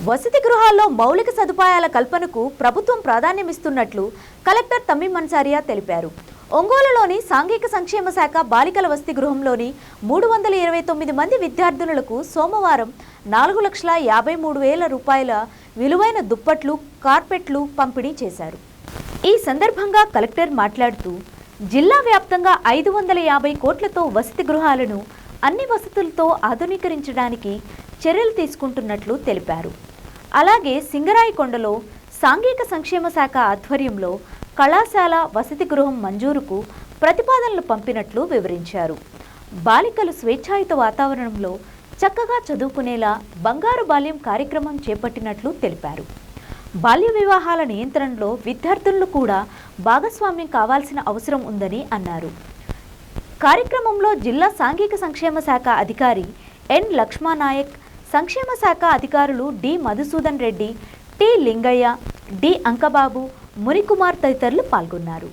వసతి గృహాల్లో మౌలిక సదుపాయాల కల్పనకు ప్రభుత్వం ప్రాధాన్యమిస్తున్నట్లు కలెక్టర్ తమీం అన్సారియా తెలిపారు. ఒంగోలులోని సాంఘిక సంక్షేమ శాఖ బాలికల వసతి గృహంలోని 329 మంది విద్యార్థినులకు సోమవారం 4,53,000 రూపాయల విలువైన దుప్పట్లు, కార్పెట్లు పంపిణీ చేశారు. ఈ సందర్భంగా కలెక్టర్ మాట్లాడుతూ జిల్లా వ్యాప్తంగా 550 కోట్లతో వసతి గృహాలను అన్ని వసతులతో ఆధునీకరించడానికి చర్యలు తీసుకుంటున్నట్లు తెలిపారు. అలాగే సింగరాయకొండలో సాంఘిక సంక్షేమ శాఖ ఆధ్వర్యంలో కళాశాల వసతి గృహం మంజూరుకు ప్రతిపాదనలు పంపినట్లు వివరించారు. బాలికలు స్వేచ్ఛాయుత వాతావరణంలో చక్కగా చదువుకునేలా బంగారు బాల్యం కార్యక్రమం చేపట్టినట్లు తెలిపారు. బాల్య వివాహాల నియంత్రణలో విద్యార్థులు కూడా భాగస్వామ్యం కావాల్సిన అవసరం ఉందని అన్నారు. కార్యక్రమంలో జిల్లా సాంఘిక సంక్షేమ శాఖ అధికారి ఎన్ లక్ష్మానాయక్, సంక్షేమ శాఖ అధికారులు D Madhusudan Reddy, T Lingaiah, D Ankababu, Murikumar తదితరులు పాల్గొన్నారు.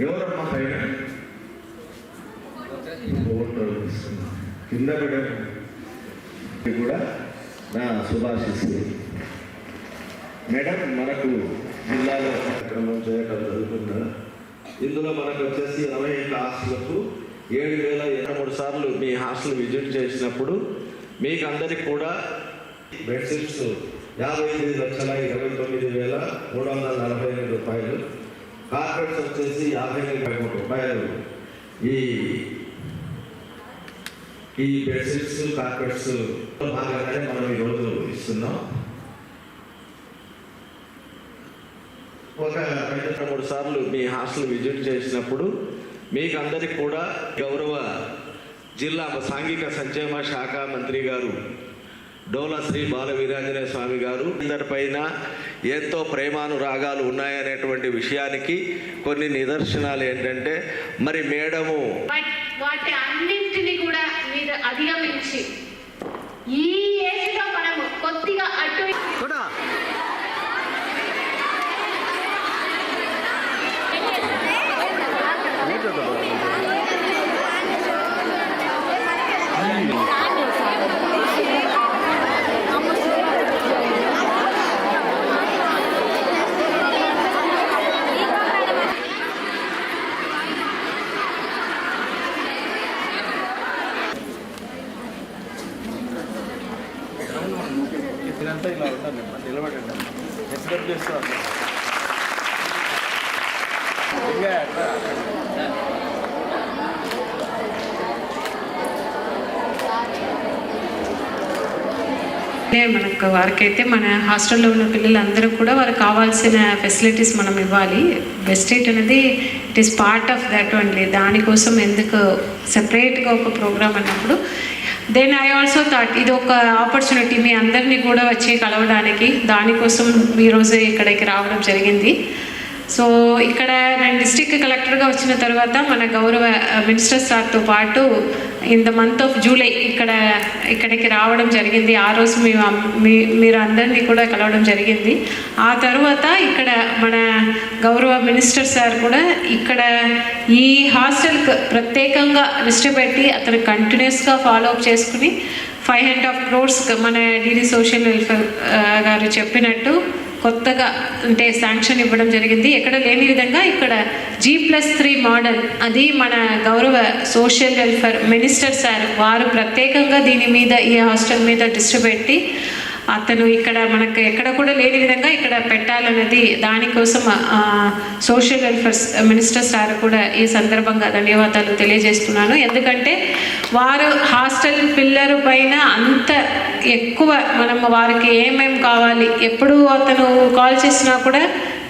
ఎవరమ్మా పైన కింద కూడా నా శుభాశిస్సులు. మేడం, మనకు జిల్లాలో కార్యక్రమం చేయడం జరుగుతుంది. ఇందులో మనకు వచ్చేసి 21 హాస్టళ్లకు 7,023 సార్లు మీ హాస్టల్ విజిట్ చేసినప్పుడు మీకు అందరికి కూడా బెడ్షీట్స్ 58,29,348 రూపాయలు, కార్పెట్స్ వచ్చేసి 50,000 రూపాయలు. ఈ బెడ్షీట్స్, కార్పెట్స్ భాగంగానే మనం ఈరోజు ఇస్తున్నాం. ఒక 23 సార్లు మీ హాస్టల్ విజిట్ చేసినప్పుడు మీకు అందరికి కూడా గౌరవ జిల్లా సాంఘిక సంక్షేమ శాఖ మంత్రి గారు డోలా శ్రీ బాల వీరాంజనేయ స్వామి గారు అందరిపైన ఎంతో ప్రేమానురాగాలు ఉన్నాయనేటువంటి విషయానికి కొన్ని నిదర్శనాలు ఏంటంటే, మరి మేడము వాటి అన్నింటినీ కూడా మీద అధిగమించి ఈ ఏజ్లో మనము కొద్దిగా అటు ఇదంతా ఇలా ఉంటుంది, నిలబడండి. ఎక్స్పెక్ట్ చేస్తారు మనకు వారికైతే మన హాస్టల్లో ఉన్న పిల్లలందరూ కూడా వారికి కావాల్సిన ఫెసిలిటీస్ మనం ఇవ్వాలి. వెస్టేట్ అనేది it is part of that only. దానికోసం ఎందుకు సెపరేట్గా ఒక ప్రోగ్రామ్ అన్నప్పుడు దెన్ ఐ ఆల్సో థాట్ ఇది ఒక ఆపర్చునిటీ మీ అందరినీ కూడా వచ్చి కలవడానికి. దానికోసం ఈరోజు ఇక్కడికి రావడం జరిగింది. సో ఇక్కడ నేను డిస్ట్రిక్ట్ కలెక్టర్గా వచ్చిన తర్వాత మన గౌరవ మినిస్టర్ సార్తో పాటు in the month of July ఇక్కడికి రావడం జరిగింది. ఆ రోజు మీరు అందరినీ కూడా కలవడం జరిగింది. ఆ తర్వాత ఇక్కడ మన గౌరవ మినిస్టర్ సార్ కూడా ఇక్కడ ఈ హాస్టల్కి ప్రత్యేకంగా దృష్టి పెట్టి అతను కంటిన్యూస్గా ఫాలో అప్ చేసుకుని 500 crores మన డీడీ సోషల్ వెల్ఫేర్ గారు చెప్పినట్టు కొత్తగా అంటే శాంక్షన్ ఇవ్వడం జరిగింది. ఎక్కడ లేని విధంగా ఇక్కడ G+3 మోడల్, అది మన గౌరవ సోషల్ వెల్ఫేర్ మినిస్టర్ సార్ వారు ప్రత్యేకంగా దీని మీద ఈ హాస్టల్ మీద దృష్టి పెట్టి అతను ఇక్కడ మనకు ఎక్కడ కూడా లేని విధంగా ఇక్కడ పెట్టాలన్నది దానికోసం సోషల్ వెల్ఫేర్ మినిస్టర్ సార్ కూడా ఈ సందర్భంగా ధన్యవాదాలు తెలియజేస్తున్నాను. ఎందుకంటే వారు హాస్టల్ పిల్లల పైన అంత ఎక్కువ మనం వారికి ఏమేమి కావాలి ఎప్పుడు అతను కాల్ చేసినా కూడా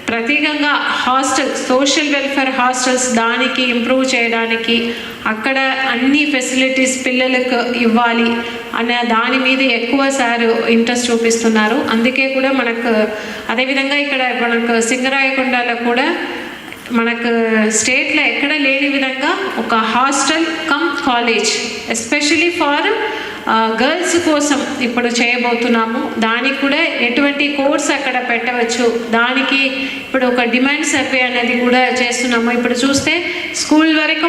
ప్రత్యేకంగా హాస్టల్ సోషల్ వెల్ఫేర్ హాస్టల్స్ దానికి ఇంప్రూవ్ చేయడానికి అక్కడ అన్ని ఫెసిలిటీస్ పిల్లలకు ఇవ్వాలి అనే దాని మీద ఎక్కువ సార్ ఇంట్రెస్ట్ చూపిస్తున్నారు. అందుకే కూడా మనకు అదేవిధంగా ఇక్కడ మనకు సింగరాయకొండలో కూడా మనకు స్టేట్లో ఎక్కడ లేని విధంగా ఒక hostel cum college especially for girls కోసం ఇప్పుడు చేయబోతున్నాము. దానికి కూడా ఎటువంటి కోర్స్ అక్కడ పెట్టవచ్చు, దానికి ఇప్పుడు ఒక డిమాండ్ సర్వే అనేది కూడా చేస్తున్నాము. ఇప్పుడు చూస్తే స్కూల్ వరకు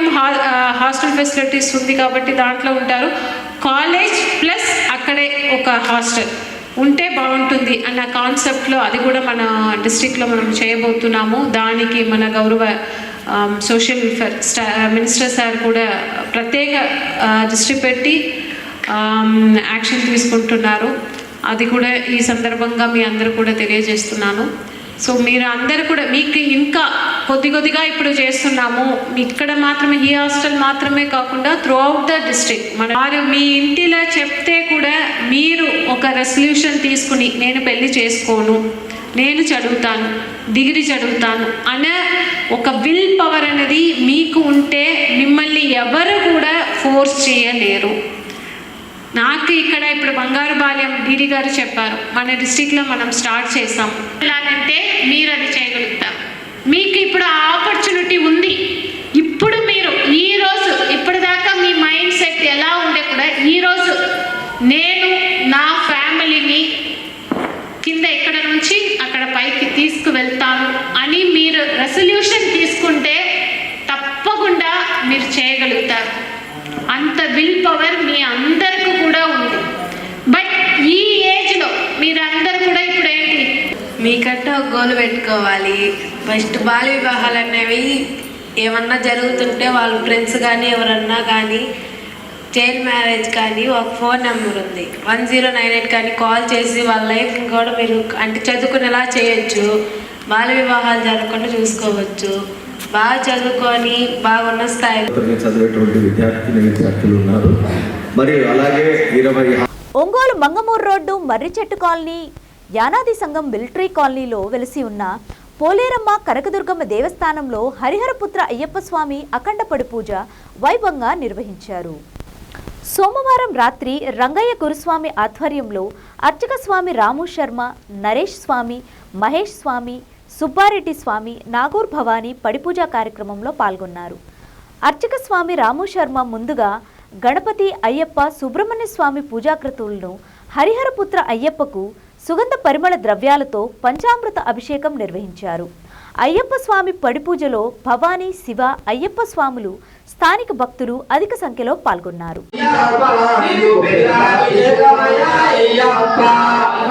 హాస్టల్ ఫెసిలిటీస్ ఉంది కాబట్టి దాంట్లో ఉంటారు. కాలేజ్ ప్లస్ అక్కడే ఒక హాస్టల్ ఉంటే బాగుంటుంది అన్న కాన్సెప్ట్లో అది కూడా మన డిస్ట్రిక్ట్లో మనం చేయబోతున్నాము. దానికి మన గౌరవ సోషల్ వెల్ఫేర్ మినిస్టర్ సార్ కూడా ప్రత్యేక దృష్టి పెట్టి యాక్షన్ తీసుకుంటున్నారు. అది కూడా ఈ సందర్భంగా మీ అందరూ కూడా తెలియజేస్తున్నాను. సో మీరు అందరూ కూడా మీకు ఇంకా కొద్దిగా ఇప్పుడు చేస్తున్నాము. ఇక్కడ మాత్రమే ఈ హాస్టల్ మాత్రమే కాకుండా త్రూ అవుట్ ద డిస్ట్రిక్ట్ వారు మీ ఇంటిలో చెప్తే కూడా మీరు ఒక రెసల్యూషన్ తీసుకుని నేను పెళ్లి చేసుకోను, నేను చదువుతాను, డిగ్రీ చదువుతాను అనే ఒక విల్ పవర్ అనేది మీకు ఉంటే మిమ్మల్ని ఎవరు కూడా ఫోర్స్ చేయలేరు. నాకు ఇక్కడ ఇప్పుడు బంగారు బాల్యం డీడీ గారు చెప్పారు, మన డిస్ట్రిక్ట్లో మనం స్టార్ట్ చేసాం. ఎలాగంటే మీరు అది చేయగలుగుతారు. మీకు ఇప్పుడు ఆ ఆపర్చునిటీ ఉంది. ఇప్పుడు మీరు ఈరోజు ఇప్పటిదాకా మీ మైండ్ సెట్ ఎలా ఉండే కూడా ఈరోజు నేను నా ఫ్యామిలీని కింద ఇక్కడ నుంచి అక్కడ పైకి తీసుకువెళ్తాను అని మీరు రెసల్యూషన్ తీసుకుంటే తప్పకుండా మీరు చేయగలుగుతారు. అంత విల్ పవర్ మీ అందరికీ కూడా ఉంది. బట్ ఈ ఏజ్లో మీరందరూ కూడా ఇప్పుడు ఏంటి మీకంటే ఒక గోల్ పెట్టుకోవాలి. ఫస్ట్ బాల్య వివాహాలు అనేవి ఏమన్నా జరుగుతుంటే వాళ్ళ ఫ్రెండ్స్ కానీ ఎవరన్నా కానీ చైల్డ్ మ్యారేజ్ కానీ ఒక ఫోన్ నెంబర్ ఉంది 1098 కానీ కాల్ చేసి వాళ్ళ లైఫ్ని కూడా మీరు అంటే చదువుకునేలా చేయొచ్చు. బాల్య వివాహాలు జరగకుండా చూసుకోవచ్చు. బాగా చదువుకొని బాగున్న స్థాయిలో చదివేటువంటి విద్యార్థులు ఉన్నారు. మరియు అలాగే ఒంగోలు మంగమూరు రోడ్డు మర్రిచెట్టు కాలనీ యానాది సంఘం మిలిటరీ కాలనీలో వెలిసి ఉన్న పోలేరమ్మ కనకదుర్గమ్మ దేవస్థానంలో హరిహరపుత్ర అయ్యప్ప స్వామి అఖండపడి పూజ వైభవంగా నిర్వహించారు. సోమవారం రాత్రి రంగయ్య గురుస్వామి ఆధ్వర్యంలో అర్చక స్వామి రాము శర్మ, నరేష్ స్వామి, మహేష్ స్వామి, సుబ్బారెడ్డి స్వామి, నాగూర్ భవానీ పడిపూజ కార్యక్రమంలో పాల్గొన్నారు. అర్చక స్వామి రాము శర్మ ముందుగా గణపతి, అయ్యప్ప, సుబ్రహ్మణ్య స్వామి పూజాకృతులను హరిహరపుత్ర అయ్యప్పకు సుగంధ పరిమళ ద్రవ్యాలతో పంచామృత అభిషేకం నిర్వహించారు. అయ్యప్ప స్వామి పడిపూజలో భవానీ, శివ, అయ్యప్ప స్వాములు, స్థానిక భక్తులు అధిక సంఖ్యలో పాల్గొన్నారు.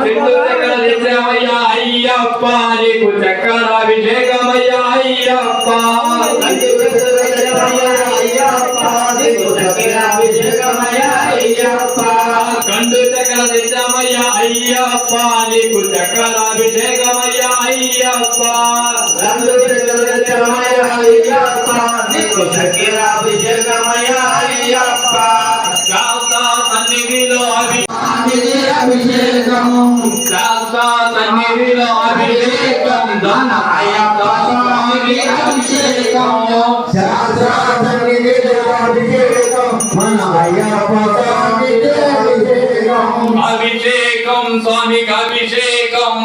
కండు చక్ర తెచ్చామయ్యా అయ్యప్ప, నీకు చక్రాభిషేకమయ్యా అయ్యప్ప. కండు చక్ర తెచ్చామయ్యా అయ్యప్ప, నీకు చక్రాభిషేకమయ్యా అయ్యప్ప. శాస్త్ర సన్నిధిలో అభిషేకం, శాస్త్ర సన్నిధిలో అభిషేకం, ధన అయ్యప్ప స్వామికి అభిషేకం, శాస్త్ర సన్నిధిలో అభిషేకం, మన అయ్యప్ప స్వామికి అభిషేకం, స్వామికి అభిషేకం,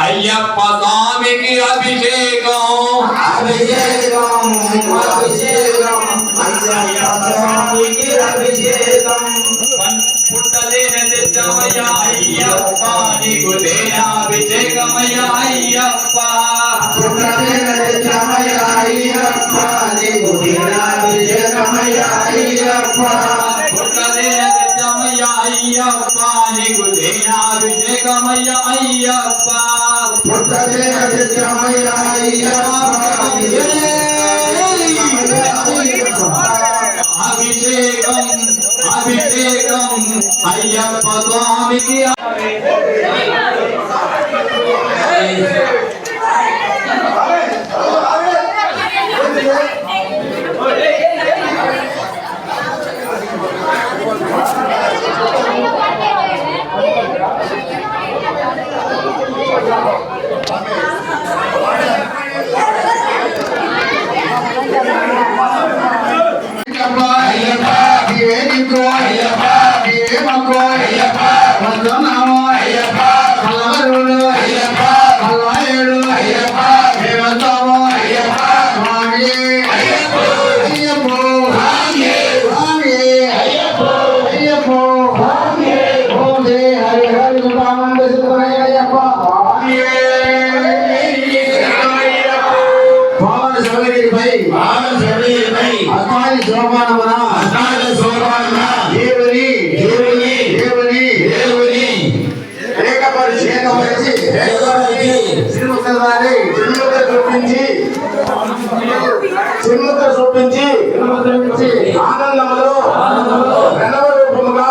అయ్యప్ప స్వామికి అభిషేకం, అభిషేకం, అభిషేకం, అయ్యప్ప స్వామికి అభిషేకం. పుట్టలేన తెచ్చమయ్యా అయ్యప్ప, నీకు దేనాభిషేకమయ్యా అయ్యప్ప. పుట్టలేన తెచ్చమయ్యా అయ్యప్ప, నీకు దేనాభిషేకమయ్యా అయ్యప్ప. పుట్టలేన తెచ్చమయ్యా అయ్యప్ప, నీకు దేనాభిషేకమయ్యా అయ్యప్ప. పుట్టలేన తెచ్చమయ్యా అయ్యప్ప, అభిషేకం, అభిషేకం, అయ్యప్ప స్వామికి. అయ్యప్ప శోభాన దేవుని ఏకపరిచి చూపించి ఆనందములో ప్రణవ రూపముగా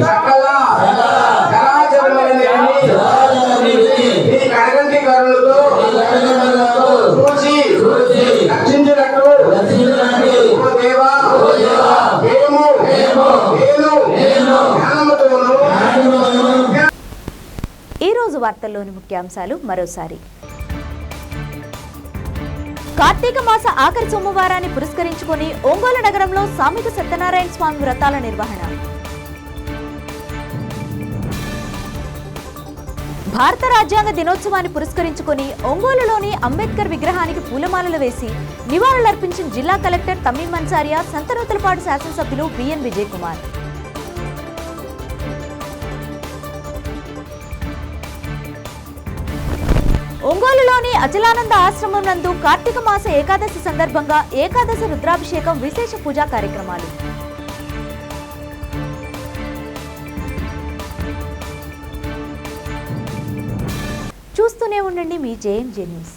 సకల ఈ కడగంటి కరులతో చూసి రక్షించినట్టు ఓ దేవా ఈ రోజు వార్తల్లోని ముఖ్యాంశాలు మరోసారి. కార్తీక మాస ఆఖరి సోమవారాన్ని పురస్కరించుకొని ఒంగోలు నగరంలో సామిక సత్యనారాయణ స్వామి వ్రతాల నిర్వహణ. భారత రాజ్యాంగ దినోత్సవాన్ని పురస్కరించుకొని ఒంగోలులోని అంబేద్కర్ విగ్రహానికి పూలమాలలు వేసి నివాళులర్పించిన జిల్లా కలెక్టర్ తమీం మన్సారియా, సంతనూతలపాడు శాసనసభ్యులు బిఎన్ విజయ్ కుమార్. ఒంగోలులోని అచలానంద ఆశ్రమం నందు కార్తీక మాస ఏకాదశి సందర్భంగా ఏకాదశి రుద్రాభిషేకం, విశేష పూజా కార్యక్రమాలు. చూస్తూనే ఉండండి మీ జేఎంజే న్యూస్.